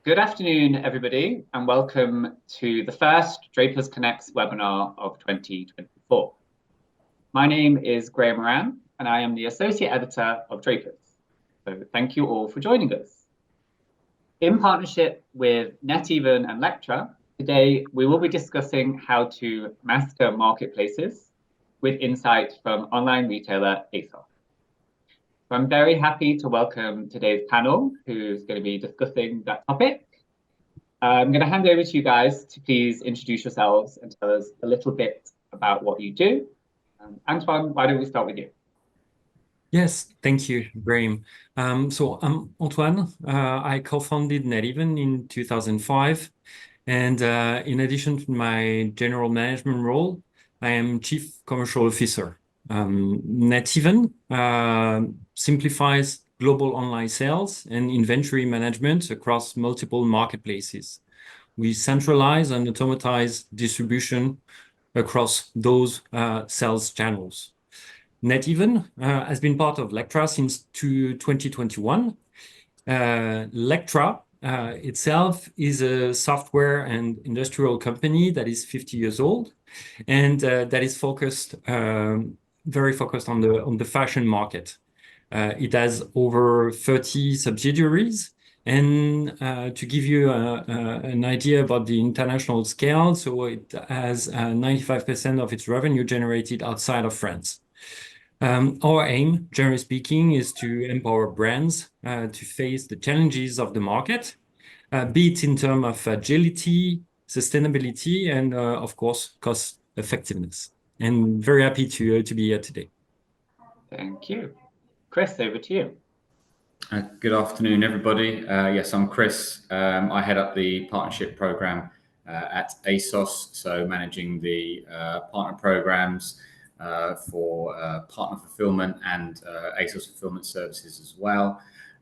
Good afternoon, everybody, and welcome to the first Drapers Connects webinar of 2024. My name is Graham Moran, and I am the Associate Editor of Drapers. So thank you all for joining us. In partnership with Neteven and Lectra, today we will be discussing how to master marketplaces with insight from online retailer Asos. So I'm very happy to welcome today's panel, who's going to be discussing that topic. I'm going to hand over to you guys to please introduce yourselves and tell us a little bit about what you do. Antoine, why don't we start with you? Yes, thank you, Graham. So I'm Antoine. I co-founded Neteven in 2005. And in addition to my general management role, I am Chief Commercial Officer. Neteven simplifies global online sales and inventory management across multiple marketplaces. We centralize and automatize distribution across those sales channels. Neteven has been part of Lectra since 2021. Lectra itself is a software and industrial company that is 50 years old and that is very focused on the fashion market. It has over 30 subsidiaries. And to give you an idea about the international scale, so it has 95% of its revenue generated outside of France. Our aim, generally speaking, is to empower brands to face the challenges of the market, be it in terms of agility, sustainability, and of course, cost effectiveness. And very happy to be here today. Thank you. Chris, over to you. Good afternoon, everybody. Yes, I'm Chris. I head up the partnership program at Asos, so managing the partner programs for partner fulfillment and Asos fulfillment services as well.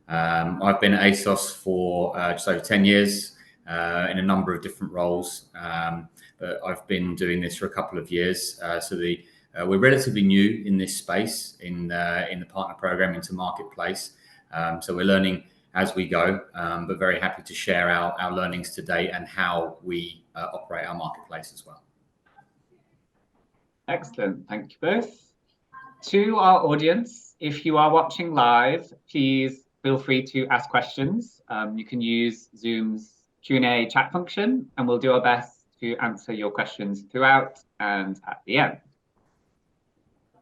I've been at Asos for just over 10 years in a number of different roles, but I've been doing this for a couple of years. We're relatively new in this space in the partner program into marketplace. So we're learning as we go, but very happy to share our learnings today and how we operate our marketplace as well. Excellent. Thank you both. To our audience, if you are watching live, please feel free to ask questions. You can use Zoom's Q&A chat function, and we'll do our best to answer your questions throughout and at the end.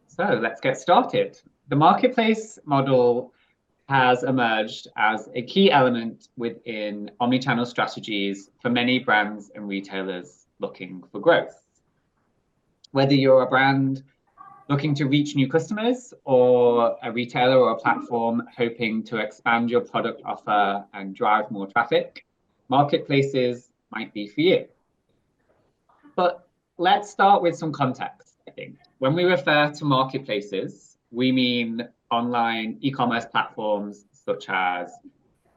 So let's get started. The marketplace model has emerged as a key element within omnichannel strategies for many brands and retailers looking for growth. Whether you're a brand looking to reach new customers or a retailer or a platform hoping to expand your product offer and drive more traffic, marketplaces might be for you. But let's start with some context, I think. When we refer to marketplaces, we mean online e-commerce platforms such as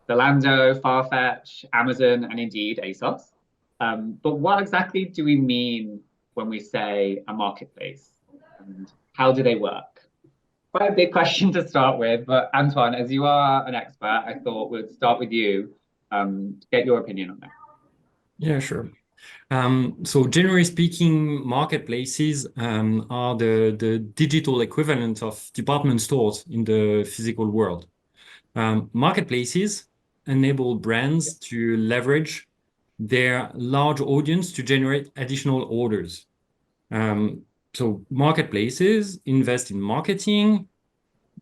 Zalando, Farfetch, Amazon, and indeed ASOS. But what exactly do we mean when we say a marketplace, and how do they work? Quite a big question to start with, but Antoine, as you are an expert, I thought we'd start with you to get your opinion on that. Yeah, sure. So generally speaking, marketplaces are the digital equivalent of department stores in the physical world. Marketplaces enable brands to leverage their large audience to generate additional orders. So marketplaces invest in marketing,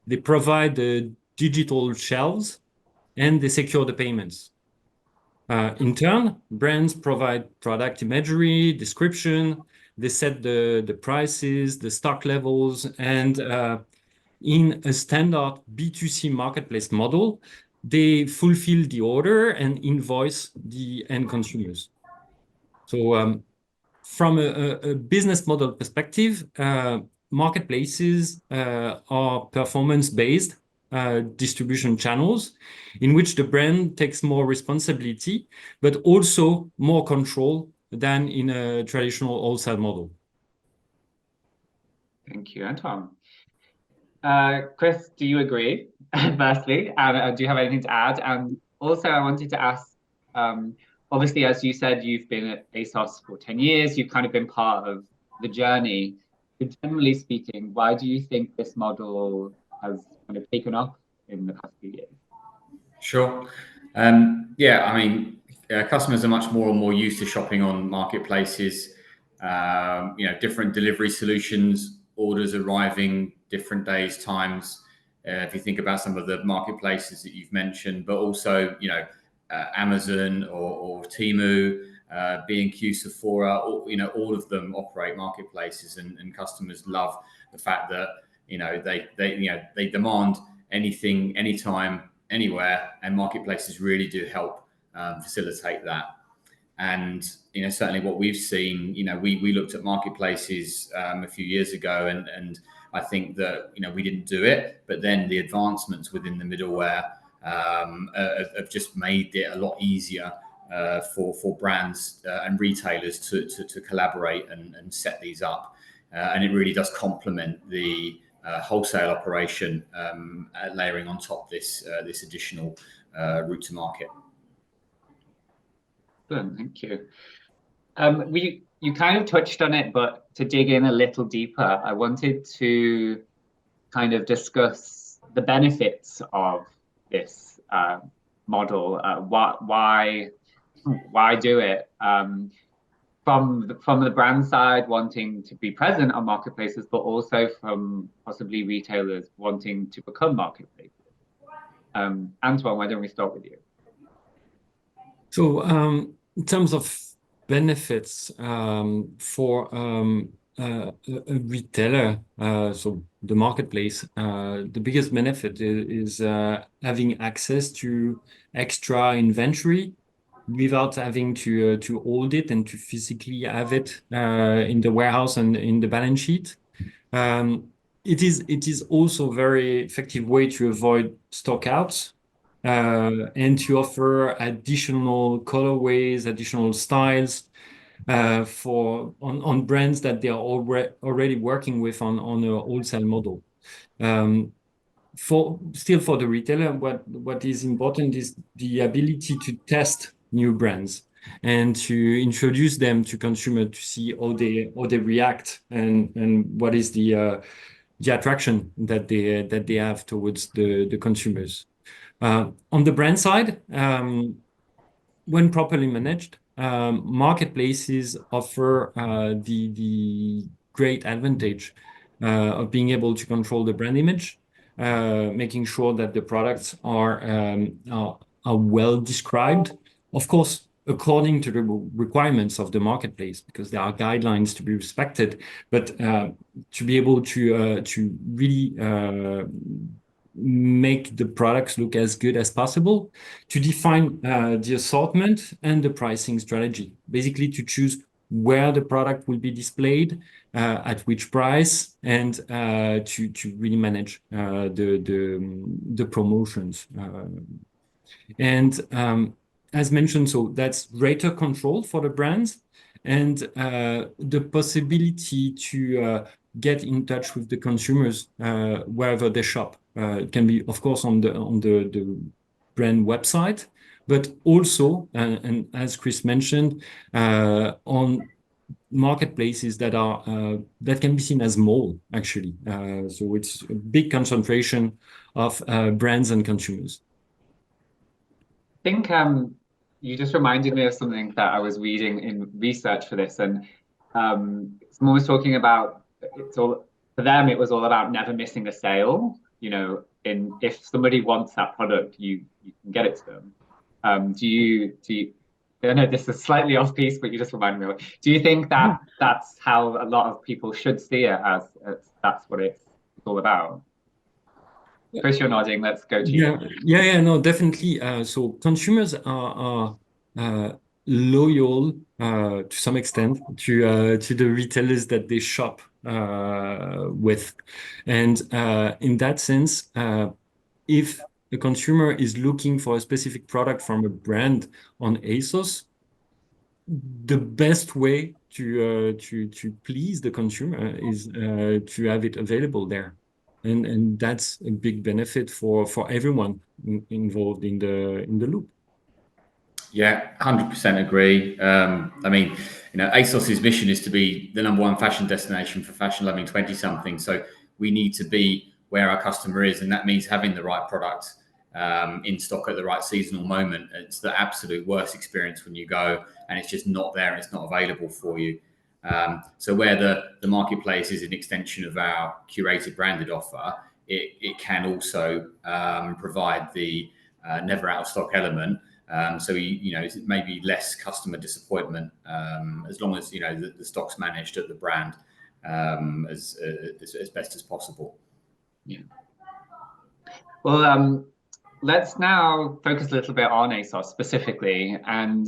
they provide the digital shelves, and they secure the payments. In turn, brands provide product imagery, description, they set the prices, the stock levels, and in a standard B2C marketplace model, they fulfill the order and invoice the end consumers. So from a business model perspective, marketplaces are performance-based distribution channels in which the brand takes more responsibility, but also more control than in a traditional wholesale model. Thank you, Antoine. Chris, do you agree? Firstly, and do you have anything to add? And also, I wanted to ask Obviously, as you said, you've been at Asos for 10 years. You've kind of been part of the journey. But generally speaking, why do you think this model has kind of taken off in the past few years? Sure. Yeah, I mean, customers are much more and more used to shopping on marketplaces. Different delivery solutions, orders arriving different days, times. If you think about some of the marketplaces that you've mentioned, but also, Amazon or Temu, B&Q, Sephora, all of them operate marketplaces, and customers love the fact that they demand anything, anytime, anywhere, and marketplaces really do help facilitate that. And certainly what we've seen, we looked at marketplaces a few years ago, and I think that we didn't do it, but then the advancements within the middleware have just made it a lot easier for brands and retailers to collaborate and set these up, and it really does complement the wholesale operation, layering on top this additional route to market. Good, thank you. You kind of touched on it, but to dig in a little deeper, I wanted to kind of discuss the benefits of this model. Why do it? From the brand side, wanting to be present on marketplaces, but also from possibly retailers wanting to become marketplaces. Antoine, why don't we start with you? So in terms of benefits for a retailer, so the marketplace, the biggest benefit is having access to extra inventory without having to hold it and to physically have it in the warehouse and in the balance sheet. It is also a very effective way to avoid stockouts and to offer additional colorways, additional styles on brands that they are already working with on a wholesale model. For the retailer, what is important is the ability to test new brands and to introduce them to consumers to see how they react and what is the attraction that they have towards the consumers. On the brand side, when properly managed, marketplaces offer the great advantage of being able to control the brand image, making sure that the products are well described, of course, according to the requirements of the marketplace, because there are guidelines to be respected, but to be able to really make the products look as good as possible, to define the assortment and the pricing strategy, basically to choose where the product will be displayed, at which price, and to really manage the promotions. And as mentioned, so that's greater control for the brands and the possibility to get in touch with the consumers wherever they shop. It can be, of course, on the brand website, but also, and as Chris mentioned, on marketplaces that can be seen as mall, actually. So it's a big concentration of brands and consumers. I think you just reminded me of something that I was reading in research for this, and someone was talking about for them it was all about never missing a sale. If somebody wants that product, you can get it to them. I know this is slightly off piece, but you just reminded me of it. Do you think that that's how a lot of people should see it, as that's what it's all about? Chris, you're nodding. Let's go to you. Yeah, no, definitely. So consumers are loyal to some extent to the retailers that they shop with, and in that sense, if the consumer is looking for a specific product from a brand on Asos, the best way to please the consumer is to have it available there. And that's a big benefit for everyone involved in the loop. Yeah, 100% agree. I mean, Asos's mission is to be the number one fashion destination for fashion-loving 20-something. So we need to be where our customer is, and that means having the right product in stock at the right seasonal moment. It's the absolute worst experience when you go and it's just not there and it's not available for you. So where the marketplace is an extension of our curated branded offer, it can also provide the never out of stock element. So it's maybe less customer disappointment as long as the stock's managed at the brand as best as possible. Yeah. Well, let's now focus a little bit on Asos specifically. And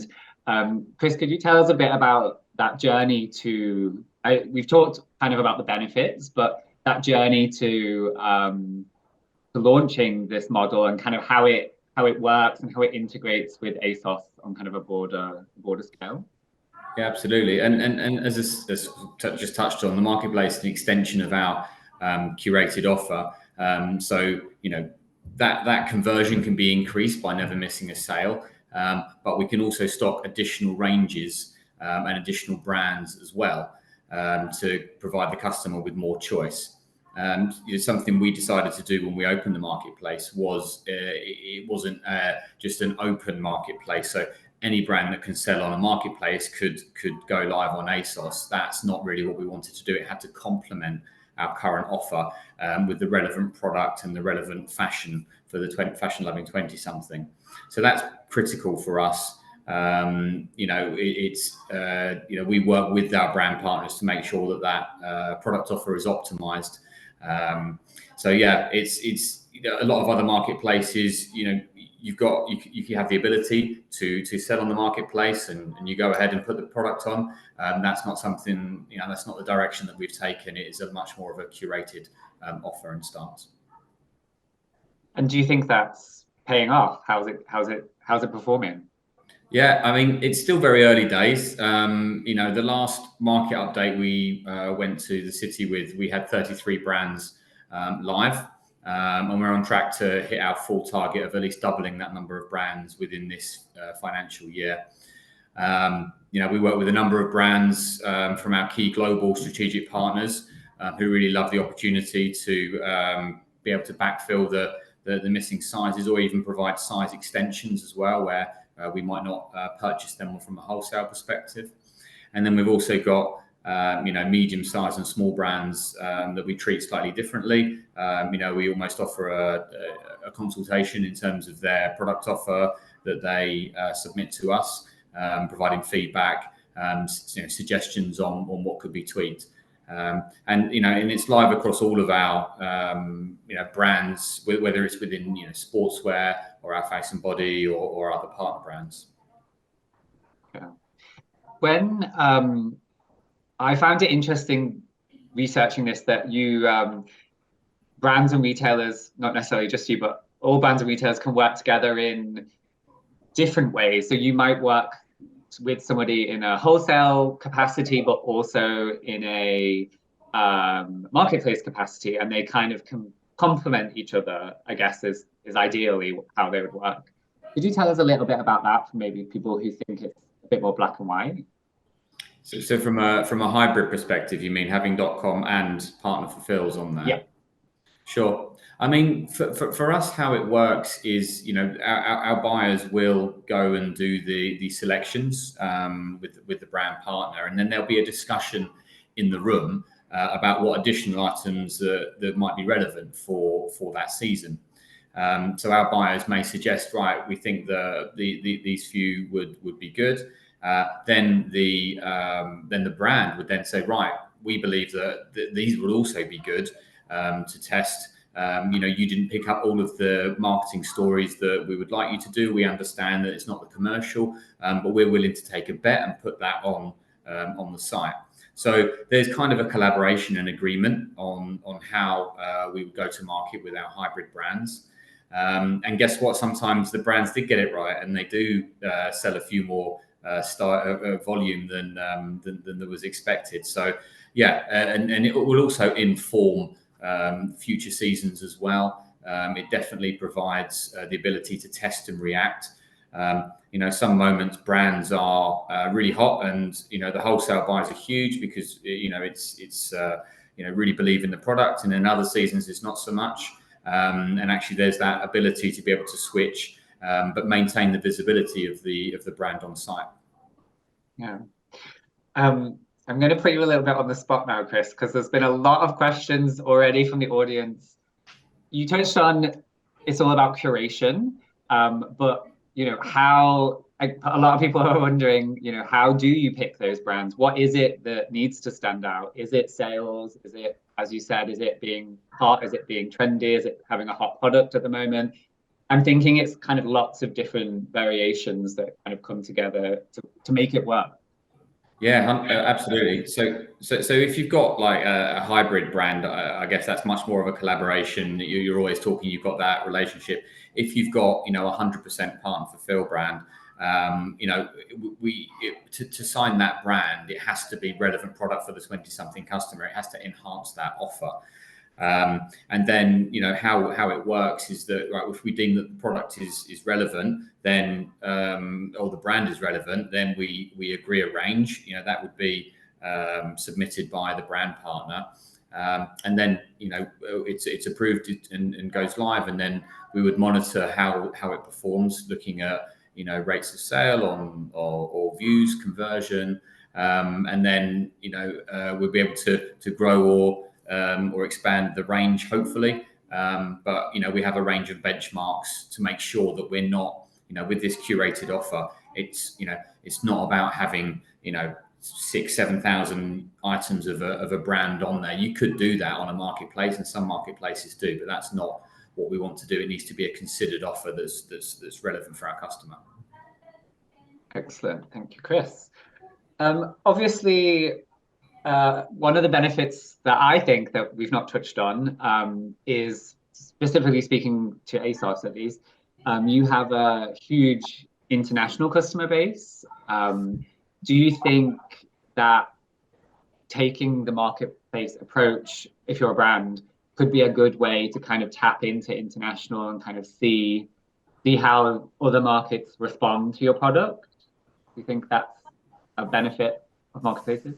Chris, could you tell us a bit about that journey to? We've talked kind of about the benefits, but that journey to launching this model and kind of how it works and how it integrates with Asos on kind of a broader scale. Yeah, absolutely. And as just touched on, the marketplace is an extension of our curated offer. So that conversion can be increased by never missing a sale, but we can also stock additional ranges and additional brands as well to provide the customer with more choice. Something we decided to do when we opened the marketplace was it wasn't just an open marketplace. So any brand that can sell on a marketplace could go live on Asos. That's not really what we wanted to do. It had to complement our current offer with the relevant product and the relevant fashion for the fashion-loving 20-something. So that's critical for us. We work with our brand partners to make sure that product offer is optimized. So yeah, it's a lot of other marketplaces. You have the ability to sell on the marketplace and you go ahead and put the product on. That's not something, that's not the direction that we've taken. It is a much more of a curated offer and stance. And do you think that's paying off? How's it performing? Yeah, I mean, it's still very early days. The last market update we went to the city with, we had 33 brands live. And we're on track to hit our full target of at least doubling that number of brands within this financial year. We work with a number of brands from our key global strategic partners who really love the opportunity to be able to backfill the missing sizes or even provide size extensions as well, where we might not purchase them from a wholesale perspective. And then we've also got medium size and small brands that we treat slightly differently. We almost offer a consultation in terms of their product offer that they submit to us, providing feedback, suggestions on what could be tweaked. And it's live across all of our brands, whether it's within sportswear or our face and body or other partner brands. Yeah. When I found it interesting researching this that you brands and retailers, not necessarily just you, but all brands and retailers can work together in different ways. So you might work with somebody in a wholesale capacity, but also in a marketplace capacity, and they kind of can complement each other, I guess, is ideally how they would work. Could you tell us a little bit about that for maybe people who think it's a bit more black and white? So from a hybrid perspective, you mean having .com and partner fulfills on there? Yeah. Sure. I mean, for us, how it works is, our buyers will go and do the selections with the brand partner, and then there'll be a discussion in the room about what additional items that might be relevant for that season. So our buyers may suggest, right, we think these few would be good. Then the brand would then say, right, we believe that these would also be good to test. You didn't pick up all of the marketing stories that we would like you to do. We understand that it's not the commercial, but we're willing to take a bet and put that on the site. So there's kind of a collaboration and agreement on how we would go to market with our hybrid brands. And guess what? Sometimes the brands did get it right, and they do sell a few more volume than there was expected. So yeah, and it will also inform future seasons as well. It definitely provides the ability to test and react. Some moments brands are really hot, and the wholesale buys are huge because it's really believe in the product, and in other seasons it's not so much. And actually, there's that ability to be able to switch, but maintain the visibility of the brand on site. Yeah. I'm going to put you a little bit on the spot now, Chris, because there's been a lot of questions already from the audience. You touched on it's all about curation, but how a lot of people are wondering, how do you pick those brands? What is it that needs to stand out? Is it sales? Is it, as you said, is it being hot? Is it being trendy? Is it having a hot product at the moment? I'm thinking it's kind of lots of different variations that kind of come together to make it work. Yeah, absolutely. So if you've got like a hybrid brand, I guess that's much more of a collaboration. You're always talking. You've got that relationship. If you've got 100% partner fulfill brand, to sign that brand, it has to be relevant product for the 20-something customer. It has to enhance that offer. And then how it works is that, right, if we deem that the product is relevant, then or the brand is relevant, then we agree a range. That would be submitted by the brand partner, and then it's approved and goes live, and then we would monitor how it performs, looking at rates of sale or views, conversion, and then we'll be able to grow or expand the range, hopefully. But we have a range of benchmarks to make sure that we're not, with this curated offer, it's not about having 6,000-7,000 items of a brand on there. You could do that on a marketplace, and some marketplaces do, but that's not what we want to do. It needs to be a considered offer that's relevant for our customer. Excellent, thank you, Chris. Obviously, one of the benefits that I think that we've not touched on is, specifically speaking to Asos at least, you have a huge international customer base. Do you think that taking the marketplace approach, if you're a brand, could be a good way to kind of tap into international and kind of see how other markets respond to your product? Do you think that's a benefit of marketplaces?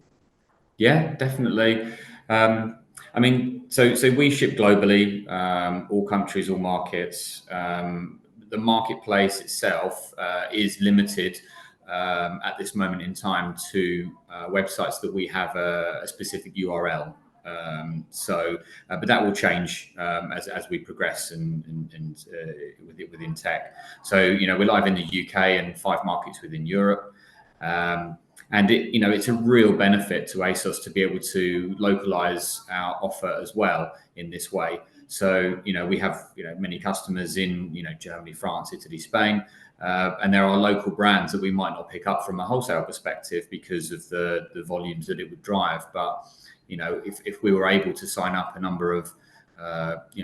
Yeah, definitely. I mean, so we ship globally, all countries, all markets. The marketplace itself is limited at this moment in time to websites that we have a specific URL. But that will change as we progress and within tech. So we're live in the UK and 5 markets within Europe. And it's a real benefit to Asos to be able to localize our offer as well in this way. So we have many customers in Germany, France, Italy, Spain, and there are local brands that we might not pick up from a wholesale perspective because of the volumes that it would drive. But if we were able to sign up a number of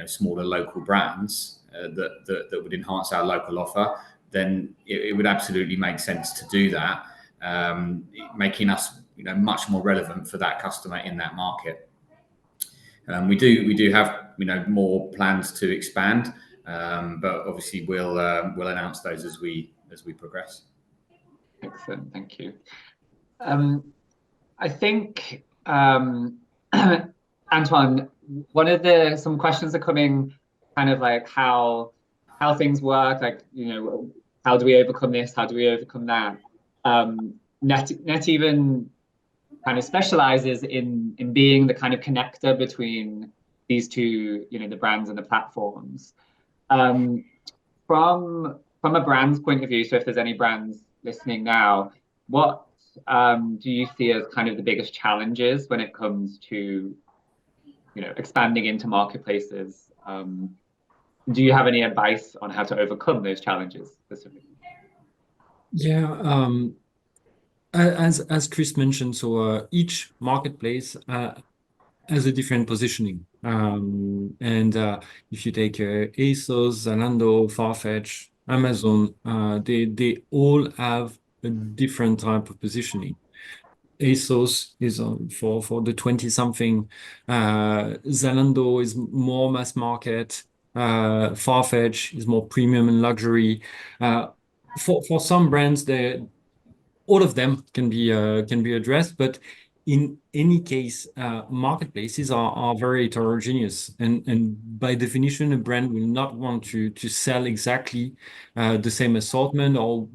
smaller local brands that would enhance our local offer, then it would absolutely make sense to do that. Making us much more relevant for that customer in that market. We do have more plans to expand, but obviously we'll announce those as we progress. Excellent, thank you. I think Antoine, some questions are coming, kind of like how things work, like how do we overcome this, how do we overcome that. Neteven kind of specializes in being the kind of connector between these two, the brands and the platforms. From a brand's point of view, so if there's any brands listening now, what do you see as kind of the biggest challenges when it comes to expanding into marketplaces? Do you have any advice on how to overcome those challenges specifically? Yeah, as Chris mentioned, so each marketplace has a different positioning. And if you take Asos, Zalando, Farfetch, Amazon, they all have a different type of positioning. Asos is for the 20-something. Zalando is more mass market. Farfetch is more premium and luxury. For some brands, all of them can be addressed, but in any case, marketplaces are very heterogeneous, and by definition, a brand will not want to sell exactly the same assortment or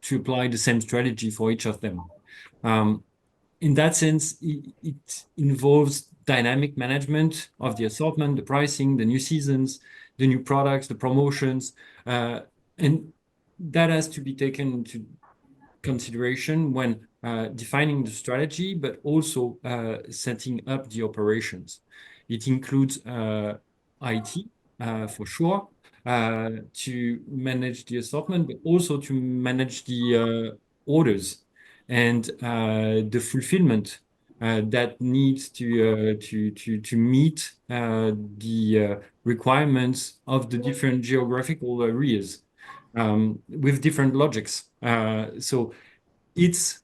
to apply the same strategy for each of them. Um, in that sense, it involves dynamic management of the assortment, the pricing, the new seasons, the new products, the promotions, and that has to be taken into consideration when defining the strategy, but also setting up the operations. It includes IT for sure to manage the assortment, but also to manage the orders and the fulfillment that needs to meet the requirements of the different geographical areas with different logics. So it's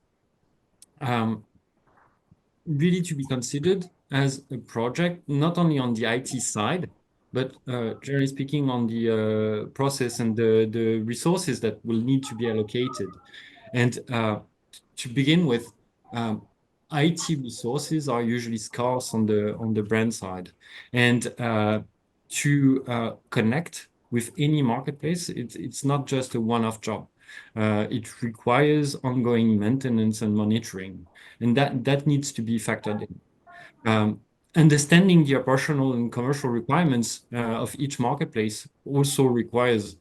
um, really to be considered as a project, not only on the IT side, but generally speaking, on the process and the resources that will need to be allocated. And to begin with, IT resources are usually scarce on the brand side, and to connect with any marketplace, it's not just a one-off job. It requires ongoing maintenance and monitoring, and that needs to be factored in. Um, Understanding the operational and commercial requirements of each marketplace also requires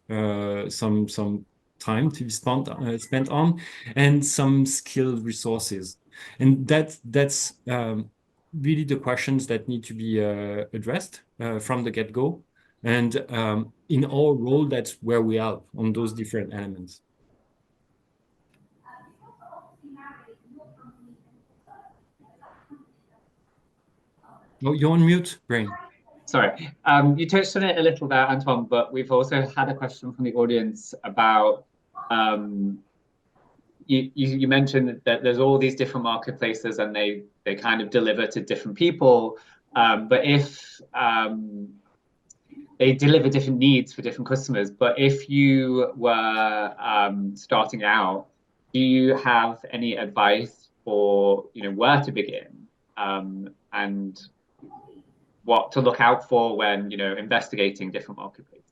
some time to be spent on and some skilled resources. And that's really the questions that need to be addressed from the get-go. And in our role, that's where we help on those different elements. Oh, you're on mute, Brain. Sorry, you touched on it a little there, Antoine, but we've also had a question from the audience about um, you mentioned that there's all these different marketplaces and they kind of deliver to different people. But if they deliver different needs for different customers, but if you were starting out, do you have any advice for where to begin and what to look out for when investigating different marketplaces?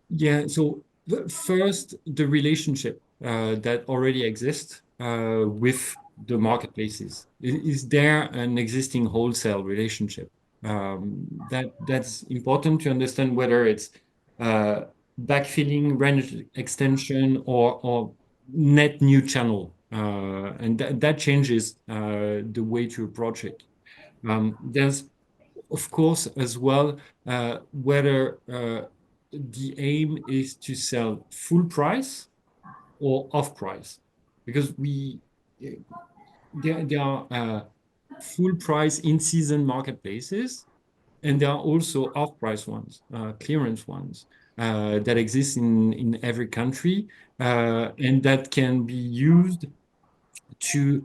Yeah, so first, the relationship that already exists with the marketplaces. Is there an existing wholesale relationship? That's important to understand whether it's uh, backfilling, range extension, or net new channel. And that changes the way to approach it. There's of course, as well, whether the aim is to sell full price or off price, because there are full price in season marketplaces, and there are also off price ones, clearance ones that exist in every country, and that can be used to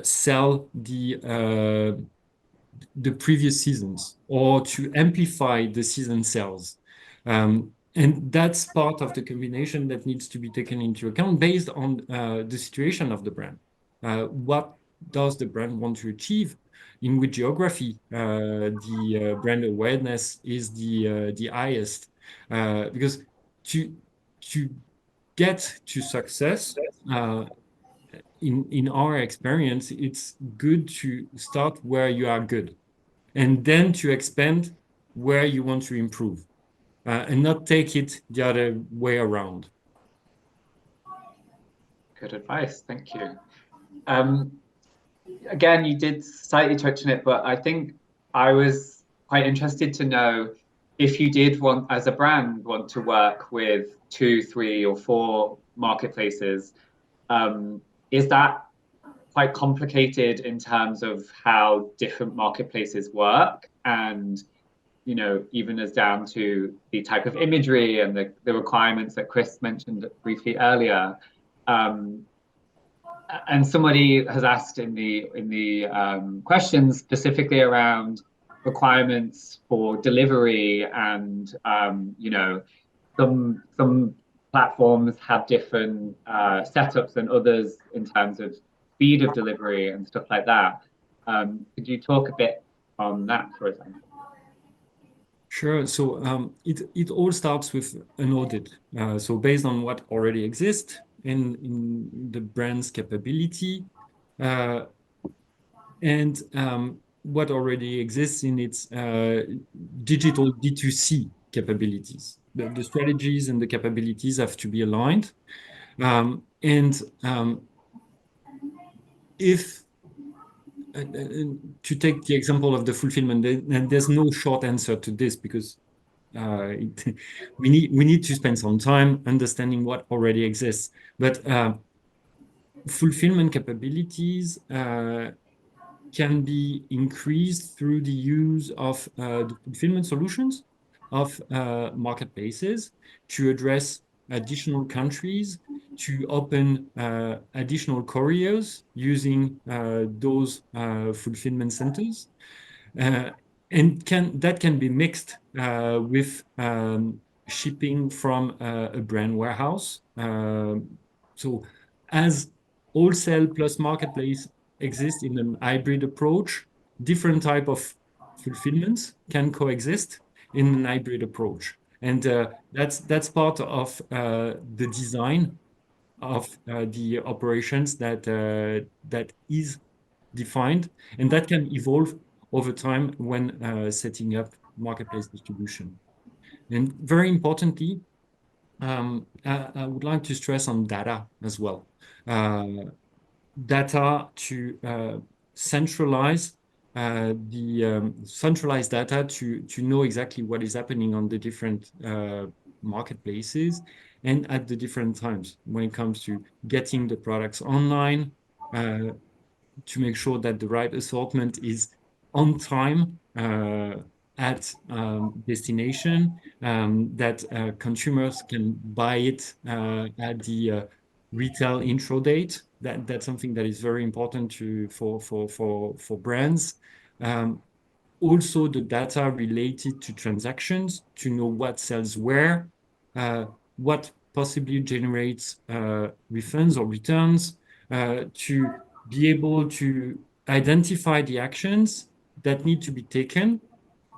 sell the previous seasons or to amplify the season sales. And that's part of the combination that needs to be taken into account based on the situation of the brand. What does the brand want to achieve? In which geography the brand awareness is the highest? Because to to get to success, in our experience, it's good to start where you are good and then to expand where you want to improve and not take it the other way around. Good advice, thank you. Um, Again, you did slightly touch on it, but I think I was quite interested to know if you did want, as a brand, want to work with two, three, or four marketplaces. Um, is that quite complicated in terms of how different marketplaces work? And even as down to the type of imagery and the requirements that Chris mentioned briefly earlier. And somebody has asked in the questions specifically around requirements for delivery and some platforms have different setups than others in terms of speed of delivery and stuff like that. Could you talk a bit on that, for example? Sure. So it all starts with an audit. So based on what already exists in the brand's capability, uh, and what already exists in its digital D2C capabilities. The strategies and the capabilities have to be aligned. And if to take the example of the fulfillment, there's no short answer to this because we need to spend some time understanding what already exists. But fulfillment capabilities can be increased through the use of the fulfillment solutions of marketplaces to address additional countries, to open additional couriers using those fulfillment centers. Uh, and that can be mixed with shipping from a brand warehouse. So as wholesale plus marketplace exist in an hybrid approach, different type of fulfillments can coexist in an hybrid approach. And that's part of the design of the operations that is defined, and that can evolve over time when setting up marketplace distribution. And very importantly, I would like to stress on data as well. Data to centralize the centralized data to know exactly what is happening on the different marketplaces and at the different times when it comes to getting the products online, to make sure that the right assortment is on time at destination, that consumers can buy it at the retail intro date. That's something that is very important for brands. Also, the data related to transactions to know what sells where, what possibly generates refunds or returns, to be able to identify the actions that need to be taken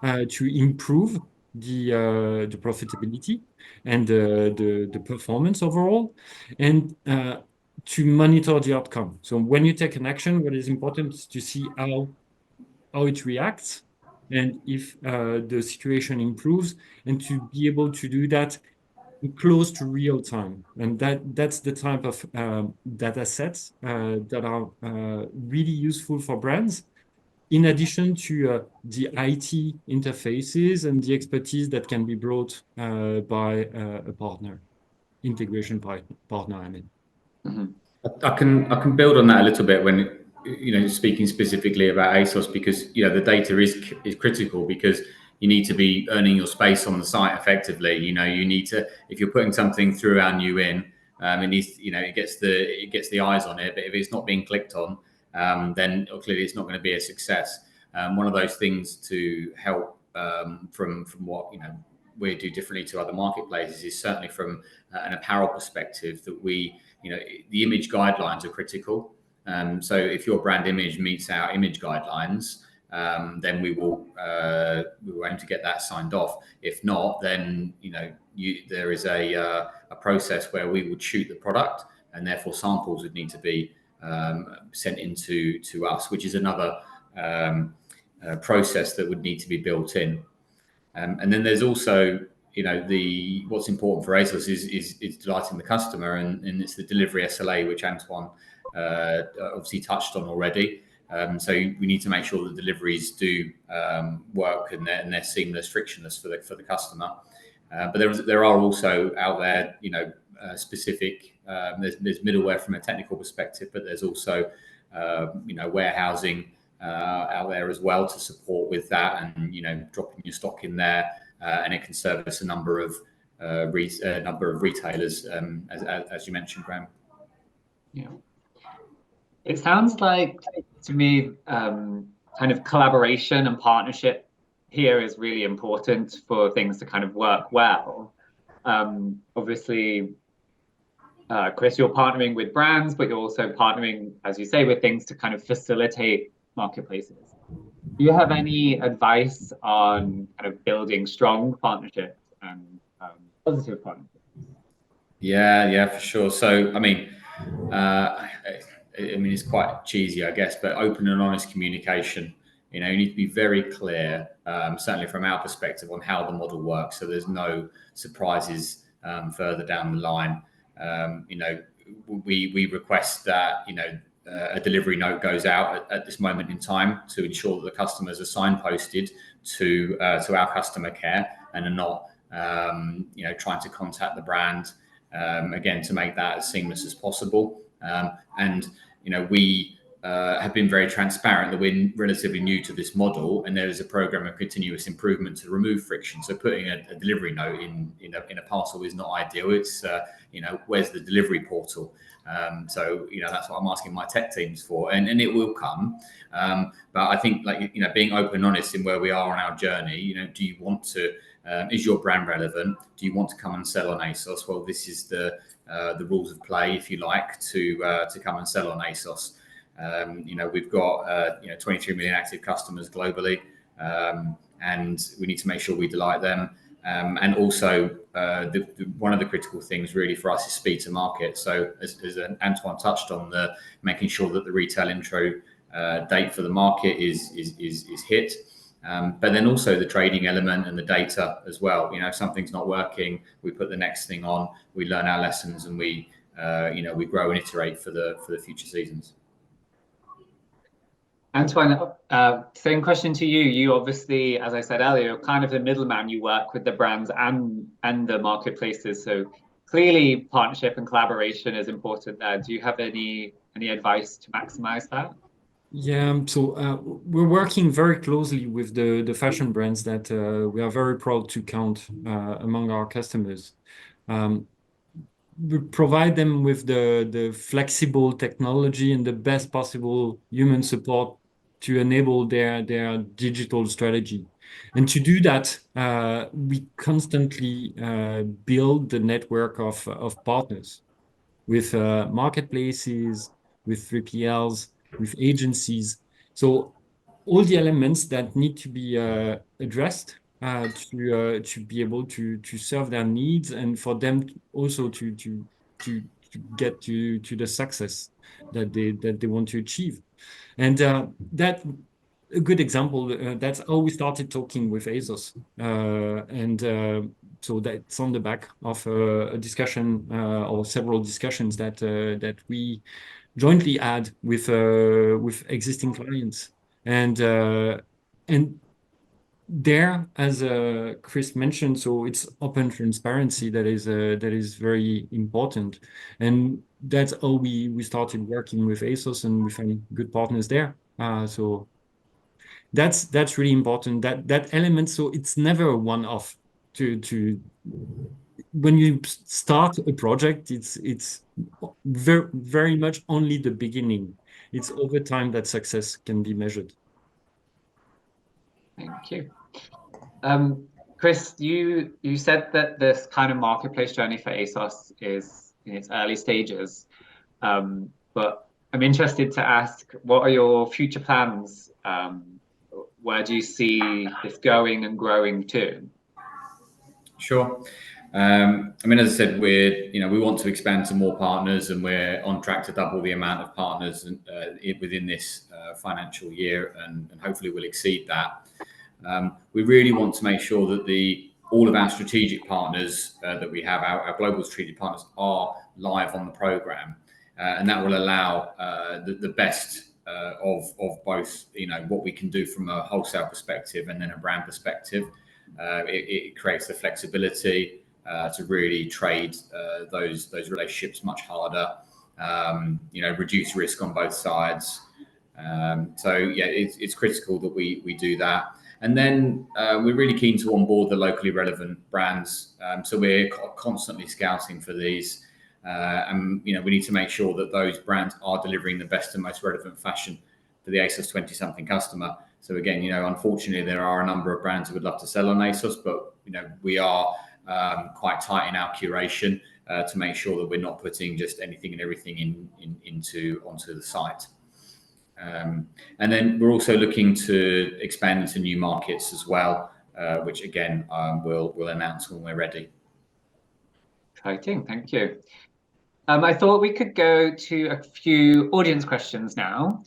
to improve the profitability and the performance overall, and to monitor the outcome. So when you take an action, what is important is to see how it reacts and if the situation improves, and to be able to do that close to real time. And that's the type of data sets that are really useful for brands, in addition to the IT interfaces and the expertise that can be brought by a partner, integration partner, I mean. Mhm. I can build on that a little bit when speaking specifically about ASOS, because the data is critical, because you need to be earning your space on the site effectively. You need to, if you're putting something through our new in, it needs, it gets the eyes on it, but if it's not being clicked on, then clearly it's not going to be a success. One of those things to help from what we do differently to other marketplaces is certainly from an apparel perspective, that the image guidelines are critical. So if your brand image meets our image guidelines, then we will aim to get that signed off. If not, then there is a process where we would shoot the product, and therefore samples would need to be sent into us, which is another process that would need to be built in. And then there's also, what's important for ASOS is delighting the customer, and it's the delivery SLA, which Antoine obviously touched on already. So we need to make sure that deliveries do work, and they're seamless, frictionless for the customer. But there are also out there, specific. There's middleware from a technical perspective, but there's also warehousing out there as well to support with that, and dropping your stock in there, and it can service a number of retailers, as you mentioned, Graham. Yeah. It sounds like, to me, kind of collaboration and partnership here is really important for things to kind of work well. Obviously, Chris, you're partnering with brands, but you're also partnering, as you say, with things to kind of facilitate marketplaces. Do you have any advice on kind of building strong partnerships and positive partnerships? Yeah, for sure. So, it's quite cheesy, I guess, but open and honest communication. You need to be very clear, certainly from our perspective, on how the model works, so there's no surprises further down the line. We request that a delivery note goes out at this moment in time to ensure that the customers are signposted to our customer care and are not trying to contact the brand again to make that as seamless as possible. And we have been very transparent that we're relatively new to this model, and there is a program of continuous improvement to remove friction. So putting a delivery note in a parcel is not ideal. It's where's the delivery portal? So that's what I'm asking my tech teams for, and it will come. But I think being open and honest in where we are on our journey. Do you want to? Is your brand relevant? Do you want to come and sell on Asos? Well, this is the rules of play, if you like, to come and sell on Asos. We've got 23 million active customers globally, and we need to make sure we delight them. And also, one of the critical things really for us is speed to market. So as Antoine touched on, making sure that the retail intro date for the market is hit. But then also the trading element and the data as well. If something's not working, we put the next thing on, we learn our lessons, and we grow and iterate for the future seasons. Antoine, same question to you. You obviously, as I said earlier, kind of the middleman. You work with the brands and the marketplaces. So clearly, partnership and collaboration is important there. Do you have any advice to maximize that? Yeah, so we're working very closely with the fashion brands that we are very proud to count among our customers. We provide them with the flexible technology and the best possible human support to enable their digital strategy. And to do that, we constantly build the network of partners with marketplaces, with 3PLs, with agencies. So all the elements that need to be addressed to be able to serve their needs, and for them also to get to the success that they want to achieve. And that a good example, that's how we started talking with Asos. So that's on the back of a discussion or several discussions that we jointly had with existing clients. And there, as Chris mentioned, so it's open transparency that is very important, and that's how we started working with Asos, and we found good partners there. So that's really important. That element. So it's never a one-off. When you start a project, it's very very much only the beginning. It's over time that success can be measured. Thank you. Chris, you said that this kind of marketplace journey for Asos is in its early stages, but I'm interested to ask, what are your future plans? Where do you see this going and growing to? Sure. As I said, we want to expand to more partners, and we're on track to double the amount of partners within this financial year, and hopefully we'll exceed that. We really want to make sure that all of our strategic partners that we have, our global strategic partners, are live on the program, and that will allow the best of both. What we can do from a wholesale perspective and then a brand perspective. It creates the flexibility to really trade those relationships much harder. Reduce risk on both sides. So yeah, it's critical that we do that. And then we're really keen to onboard the locally relevant brands. So we're constantly scouting for these. And we need to make sure that those brands are delivering the best and most relevant fashion for the Asos 20-something customer. So again, unfortunately, there are a number of brands who would love to sell on Asos, but we are quite tight in our curation to make sure that we're not putting just anything and everything onto the site. And then we're also looking to expand into new markets as well, which again we'll announce when we're ready. Exciting, thank you. I thought we could go to a few audience questions now.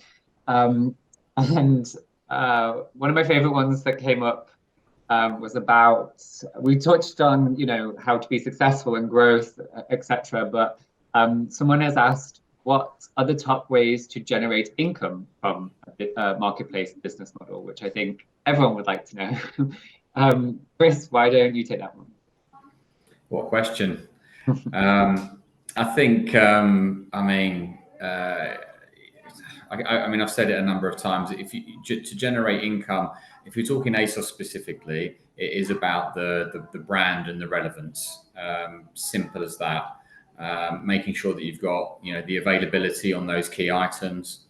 And one of my favorite ones that came up was about, we touched on, how to be successful and growth, etc. But someone has asked, what are the top ways to generate income from a marketplace business model, which I think everyone would like to know. Chris, why don't you take that one? What question? I think, I've said it a number of times. To generate income, if you're talking Asos specifically, it is about the brand and the relevance. Simple as that. Making sure that you've got the availability on those key items,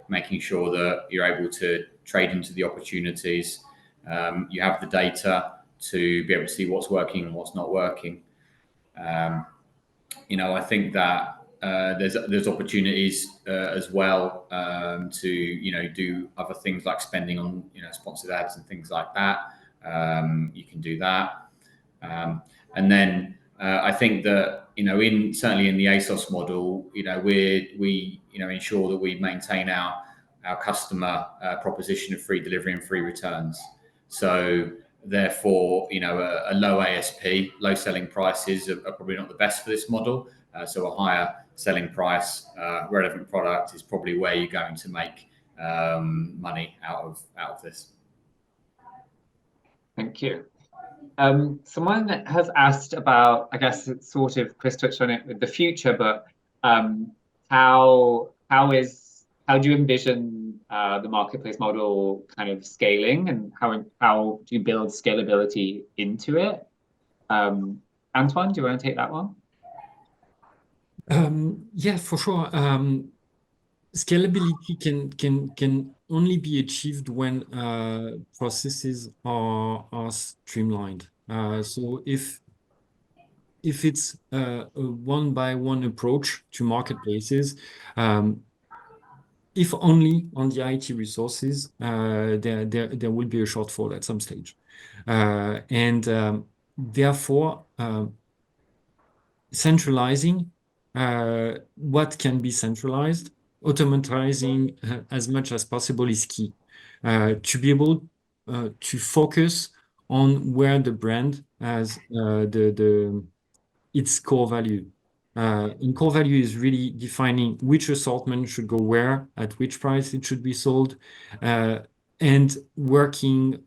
making sure that you're able to trade into the opportunities. You have the data to be able to see what's working and what's not working. I think that there's opportunities as well to do other things like spending on sponsored ads and things like that. You can do that, and then I think that certainly in the Asos model, we ensure that we maintain our customer proposition of free delivery and free returns. So therefore, a low ASP, low selling prices are probably not the best for this model. So a higher selling price, relevant product is probably where you're going to make money out of this. Thank you. Someone has asked about, I guess it's sort of, Chris touched on it with the future, but how do you envision the marketplace model kind of scaling, and how do you build scalability into it? Antoine, do you want to take that one? Yeah, for sure. Scalability can only be achieved when processes are streamlined. So if it's a one-by-one approach to marketplaces, if only on the IT resources, there will be a shortfall at some stage, and therefore centralizing what can be centralized, automatizing as much as possible is key to be able to focus on where the brand has its core value. And core value is really defining which assortment should go where, at which price it should be sold, and working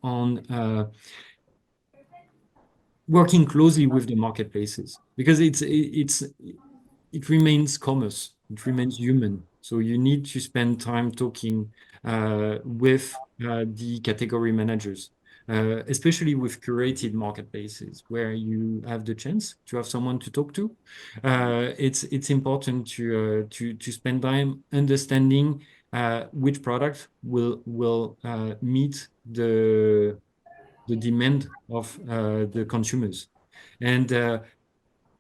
closely with the marketplaces, because it remains commerce, it remains human. So you need to spend time talking with the category managers, especially with curated marketplaces where you have the chance to have someone to talk to. It's important to spend time understanding which product will meet the demand of the consumers, and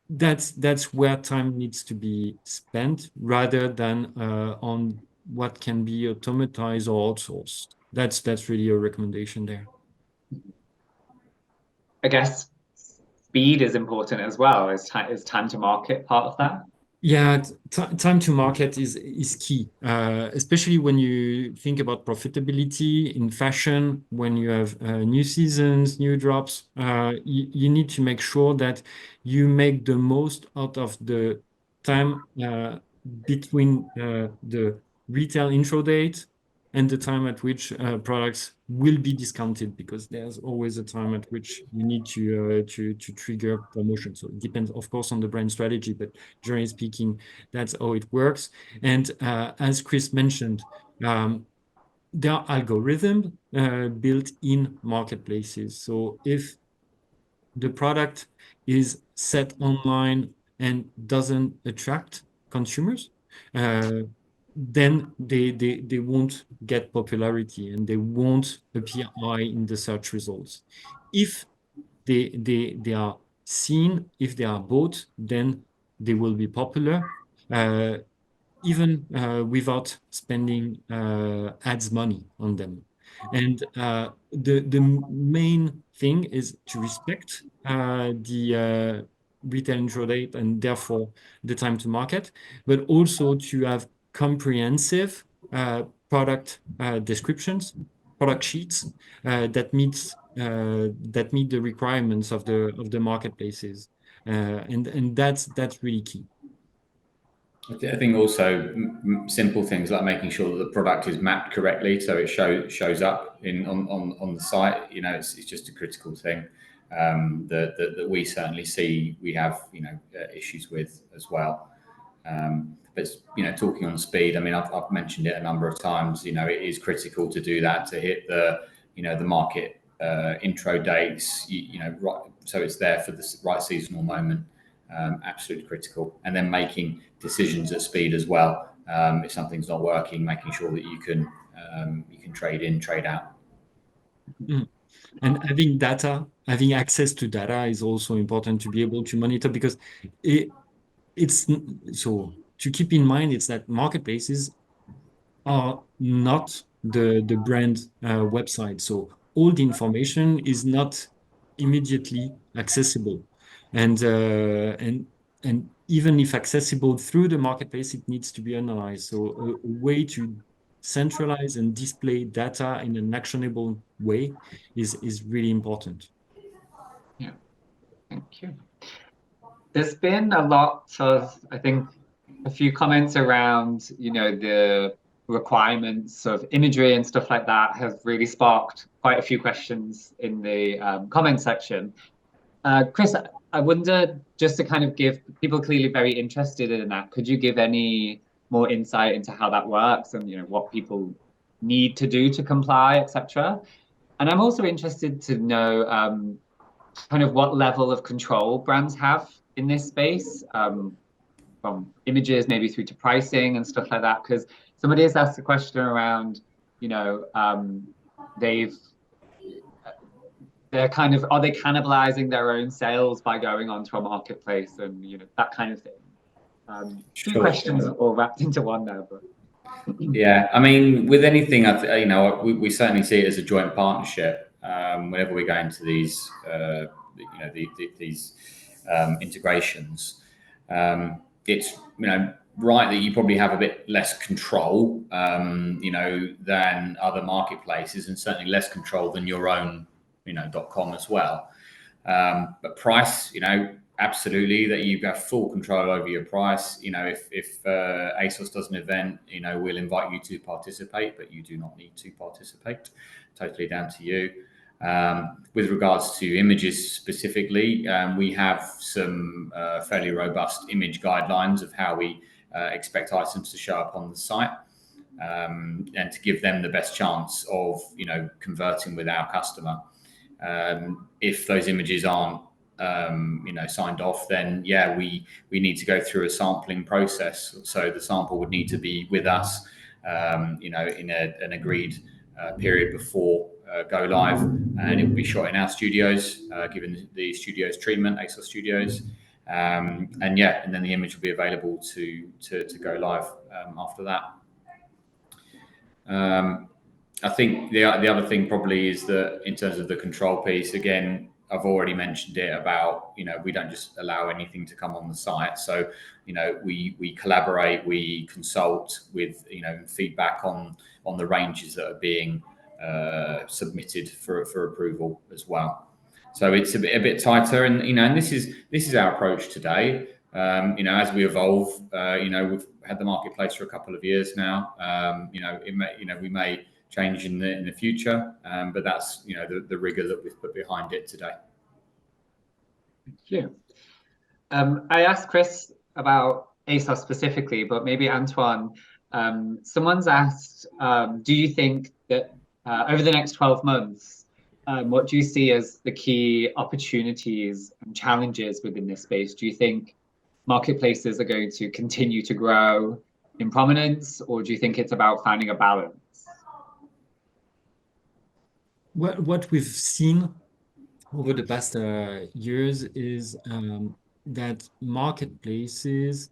that's where time needs to be spent rather than on what can be automatized or outsourced. That's really a recommendation there. I guess speed is important as well. Is time to market part of that? Yeah, time to market is key, especially when you think about profitability in fashion. When you have new seasons, new drops, you need to make sure that you make the most out of the time between the retail intro date and the time at which products will be discounted, because there's always a time at which you need to trigger promotion. So it depends, of course, on the brand strategy, but generally speaking, that's how it works. And as Chris mentioned, there are algorithms built in marketplaces. So if the product is set online and doesn't attract consumers, then they won't get popularity and they won't appear high in the search results. If they are seen. If they are bought, then they will be popular, even without spending ads money on them. And the main thing is to respect the retail intro date and therefore the time to market, but also to have comprehensive product descriptions, product sheets that meet the requirements of the marketplaces, and that's really key. I think also simple things like making sure that the product is mapped correctly, so it shows up on the site. It's just a critical thing that we certainly see we have issues with as well. But talking on speed, I mean, I've mentioned it a number of times. It is critical to do that, to hit the market intro dates. Right, so it's there for the right seasonal moment. Absolutely critical, and then making decisions at speed as well. If something's not working, making sure that you can trade in, trade out. And having access to data is also important to be able to monitor, because it's so to keep in mind, it's that marketplaces are not the brand website. So all the information is not immediately accessible. And even if accessible through the marketplace, it needs to be analyzed. So a way to centralize and display data in an actionable way is really important. Yeah, thank you. There's been a lot of, I think, a few comments around, the requirements of imagery and stuff like that have really sparked quite a few questions in the comment section. Chris, I wonder, just to kind of give people clearly very interested in that, could you give any more insight into how that works and what people need to do to comply, etc.? And I'm also interested to know kind of what level of control brands have in this space, from images maybe through to pricing and stuff like that. Because somebody has asked a question around, they're kind of, are they cannibalizing their own sales by going onto a marketplace and that kind of thing. Two questions all wrapped into one there, but yeah, I mean, with anything, we certainly see it as a joint partnership. Whenever we go into these these integrations, it's right that you probably have a bit less control than other marketplaces, and certainly less control than your own .com as well. But price, absolutely, that you have full control over your price. If Asos does an event, we'll invite you to participate, but you do not need to participate. Totally down to you. With regards to images specifically, we have some fairly robust image guidelines of how we expect items to show up on the site, and to give them the best chance of converting with our customer. If those images aren't signed off, then yeah, we need to go through a sampling process. So the sample would need to be with us in an agreed period before go live, and it will be shot in our studios, given the studios treatment, Asos Studios, and then the image will be available to go live after that. I think the other thing probably is that in terms of the control piece, again, I've already mentioned it about, we don't just allow anything to come on the site. So, we collaborate, we consult with, feedback on the ranges that are being submitted for approval as well. So it's a bit tighter, and and this is our approach today. As we evolve, we've had the marketplace for a couple of years now. We may change in the future, but that's the rigor that we've put behind it today. Thank you. I asked Chris about Asos specifically, but maybe Antoine. Someone's asked, do you think that over the next 12 months, what do you see as the key opportunities and challenges within this space? Do you think marketplaces are going to continue to grow in prominence, or do you think it's about finding a balance? What we've seen over the past years is that marketplaces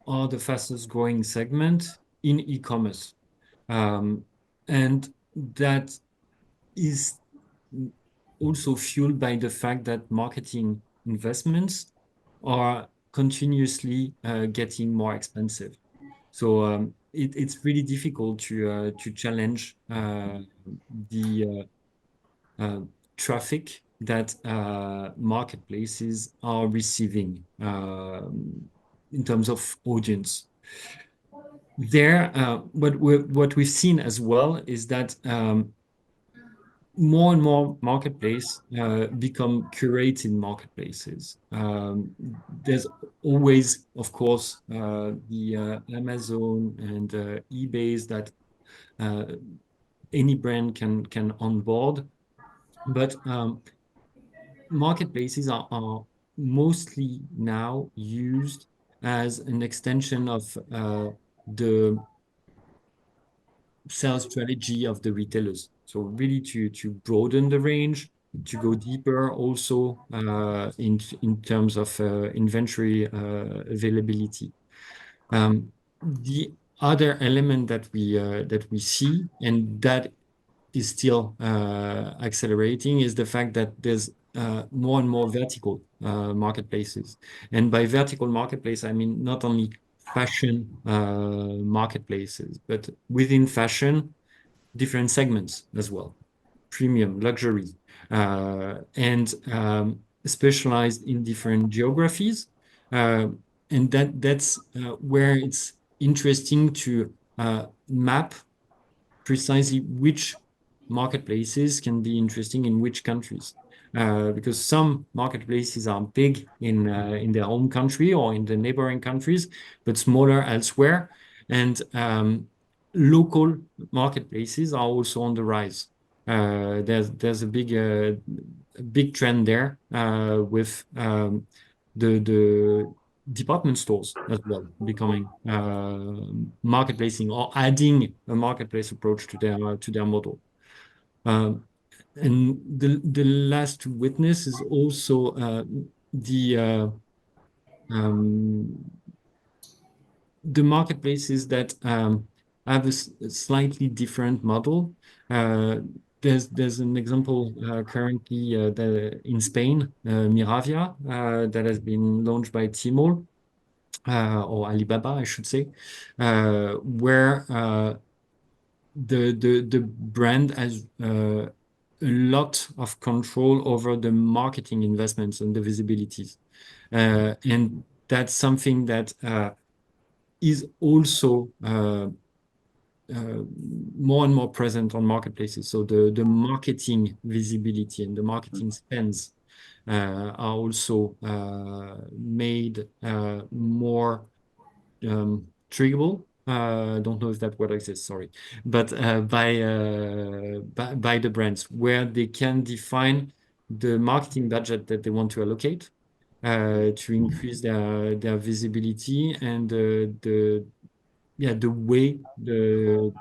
are the fastest growing segment in e-commerce. And that is also fueled by the fact that marketing investments are continuously getting more expensive. So it's really difficult to challenge the traffic that marketplaces are receiving in terms of audience. There, what we've seen as well is that more and more marketplace become curated marketplaces. There's always, of course, the Amazon and eBay's that any brand can onboard, but marketplaces are mostly now used as an extension of the sales strategy of the retailers. So really to broaden the range, to go deeper also in terms of inventory availability. The other element that we see, and that is still accelerating, is the fact that there's more and more vertical marketplaces. And by vertical marketplace, I mean not only fashion marketplaces, but within fashion, different segments as well, premium, luxury, and specialized in different geographies. And that's where it's interesting to map precisely which marketplaces can be interesting in which countries. Because some marketplaces are big in their home country or in the neighboring countries, but smaller elsewhere. And local marketplaces are also on the rise. There's a big trend there with the department stores as well becoming marketplacing or adding a marketplace approach to their model. And the last witness is also the marketplaces that have a slightly different model. There's an example currently in Spain, Miravia, that has been launched by Tmall, or Alibaba, I should say, where the brand has a lot of control over the marketing investments and the visibilities. And that's something that is also more and more present on marketplaces. So the marketing visibility and the marketing spends are also made more triggerable. I don't know if that word exists, sorry, but by the brands, where they can define the marketing budget that they want to allocate to increase their visibility and the way the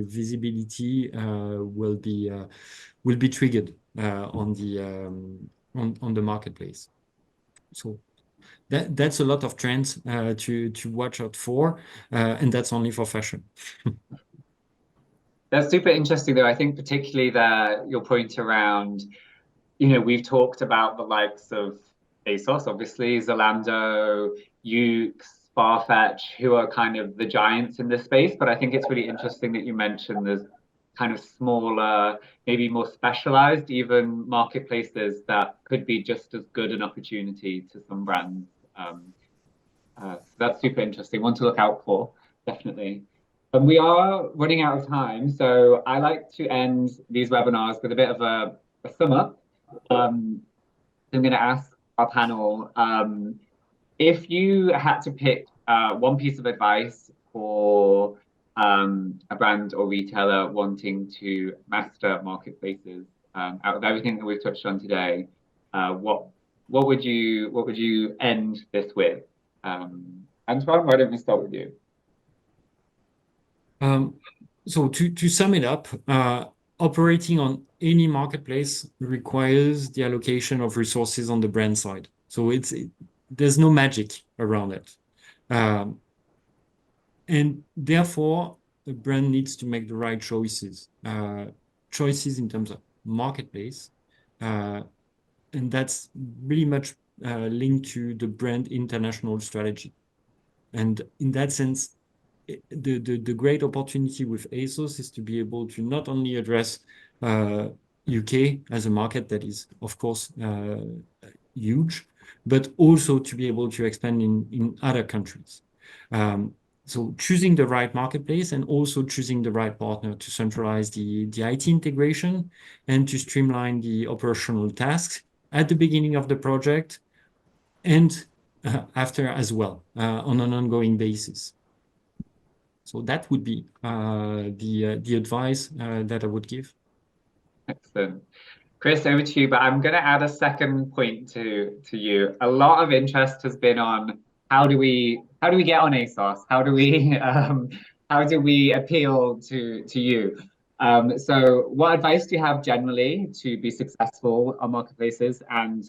visibility will be triggered on the marketplace. So that's a lot of trends to watch out for, and that's only for fashion. That's super interesting, though. I think particularly your point around, we've talked about the likes of Asos, obviously, Zalando, Yoox, Farfetch, who are kind of the giants in this space. But I think it's really interesting that you mentioned there's kind of smaller, maybe more specialized, even marketplaces that could be just as good an opportunity to some brands. So that's super interesting. One to look out for, definitely. And we are running out of time, so I like to end these webinars with a bit of a sum up. I'm going to ask our panel, if you had to pick one piece of advice for a brand or retailer wanting to master marketplaces, out of everything that we've touched on today, what would you end this with? Antoine, why don't we start with you? So to sum it up, operating on any marketplace requires the allocation of resources on the brand side. So there's no magic around it. And therefore, the brand needs to make the right choices. Choices in terms of marketplace. And that's really much linked to the brand international strategy. And in that sense, the great opportunity with Asos is to be able to not only address UK as a market that is, of course, huge, but also to be able to expand in other countries. So choosing the right marketplace and also choosing the right partner to centralize the IT integration and to streamline the operational tasks at the beginning of the project and after as well on an ongoing basis. So that would be the advice that I would give. Excellent. Chris, over to you, but I'm going to add a second point to you. A lot of interest has been on how do we get on Asos? How do we appeal to you? So what advice do you have generally to be successful on marketplaces, and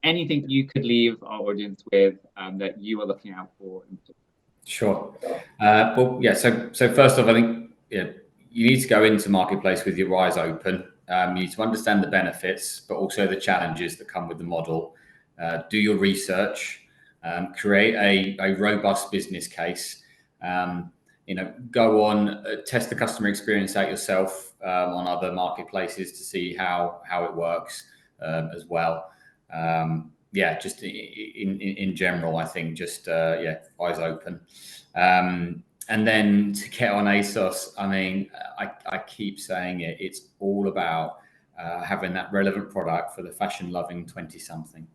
anything you could leave our audience with that you are looking out for in particular? Sure. Well, yeah. So first off, I think you need to go into marketplace with your eyes open. You need to understand the benefits, but also the challenges that come with the model. Do your research. Create a robust business case. Go on, test the customer experience out yourself on other marketplaces to see how it works as well. Yeah, just in general, I think just eyes open. And then to get on Asos, I mean, I keep saying it. It's all about having that relevant product for the fashion-loving 20-something.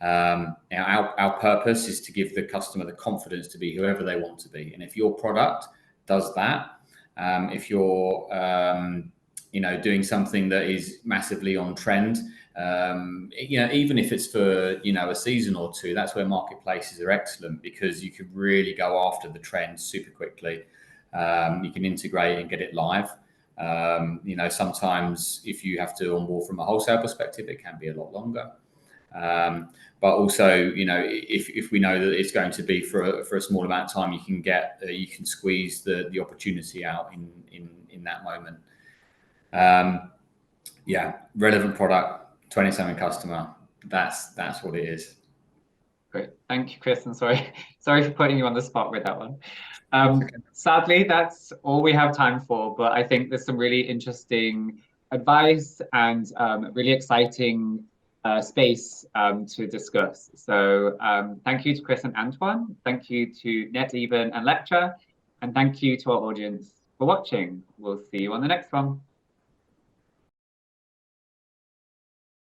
Our purpose is to give the customer the confidence to be whoever they want to be, and if your product does that, if you're doing something that is massively on trend, even if it's for a season or two, that's where marketplaces are excellent, because you can really go after the trend super quickly. You can integrate and get it live. Sometimes if you have to onboard from a wholesale perspective, it can be a lot longer. But also, if we know that it's going to be for a small amount of time, you can squeeze the opportunity out in that moment. Relevant product, 20-something customer. That's what it is. Great, thank you, Chris. And sorry for putting you on the spot with that one. Sadly, that's all we have time for. But I think there's some really interesting advice and really exciting space to discuss. So thank you to Chris and Antoine. Thank you to Neteven and Lectra. And thank you to our audience for watching. We'll see you on the next one.